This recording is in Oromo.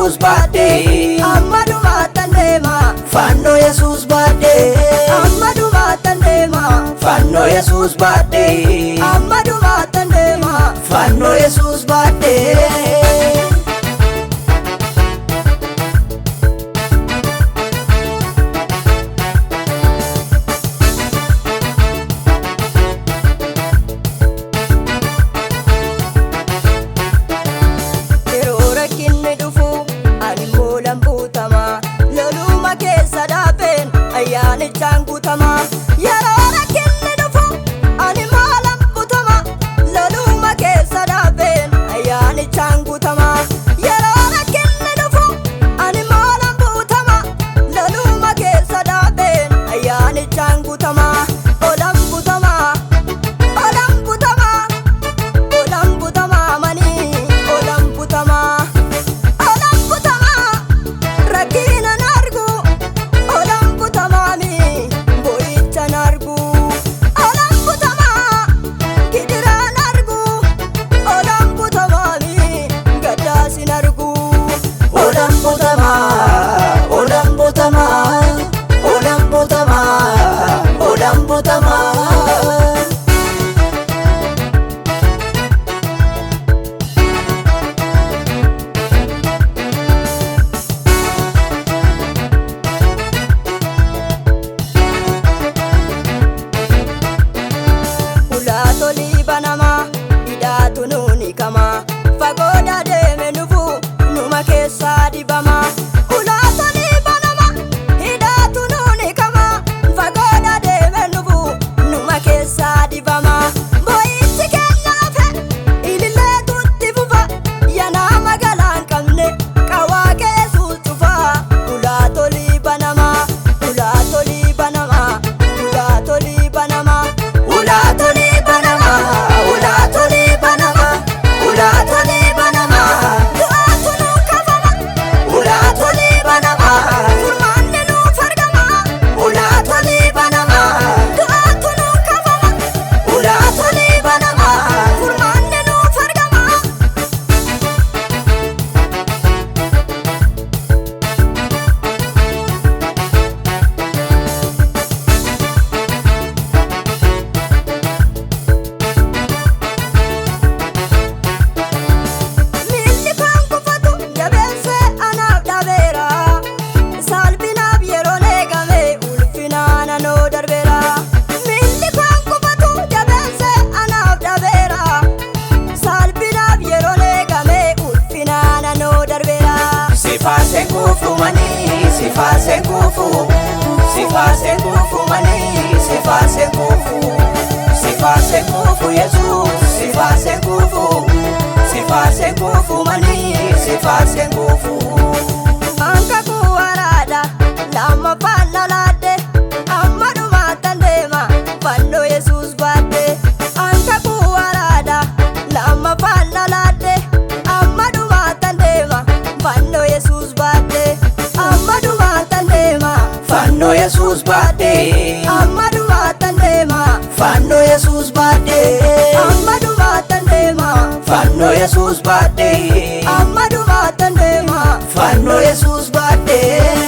Yesuus baadhee ammadumaatan deema fannoo Yesuus baadhee ammadumaatan deema fannoo Yesuus baadhee ammadumaatan deema fannoo Yesuus baadhee. Ayyanichaan guutama yeroo rakkinni dhufu ani maalan butama loluma keessa dhaabeen ayyanichaan guutama yeroo rakkinni dhufu ani maalan butama loluma keessa dhaabeen ayyanichaan guutama olan butama olan butama olan butama manii olan butama olan butama rakkina nargu olan butama fagoodha deeme nufu numa keessaa dibama ulaatoli banama hidhaatu nuuni kama fagoodha deeme nufu numa keessaa dibama boo'ichi keenya hafe ilillee tutti fufa yanaa magalaan qabne qawaaqee Yesuus cufa ulaatoli banama ulaatoli banama ulaatoli banama ulaatoli banama ulaatoli banama ulaatoli banama du'aatu nuu kafama ulaatoli banama furmaanni nuuf argama ulaatoli banama du'aatu nuu kafama ulaatoli banama furmaanni nuuf argama. Sifaase kufu mani, sifaase kufu, sifaase kufu mani, sifaase kufu, sifaase kufu Yesuus, sifaase kufu, sifaase kufu mani, sifaase kufu. Anka kuwaraada lama fanna laadde ammadumaatan deema fannoo Yesuus baadhee anka kuwaraada lama fanna laadde ammadumaatan deema fannoo Yesuus baadhee ammadumaatan deema fannoo Yesuus baadhee ammadumaatan deema fannoo Yesuus baadhee ammadumaatan deema fannoo Yesuus baadhee ammadumaatan deema fannoo Yesuus baadhee.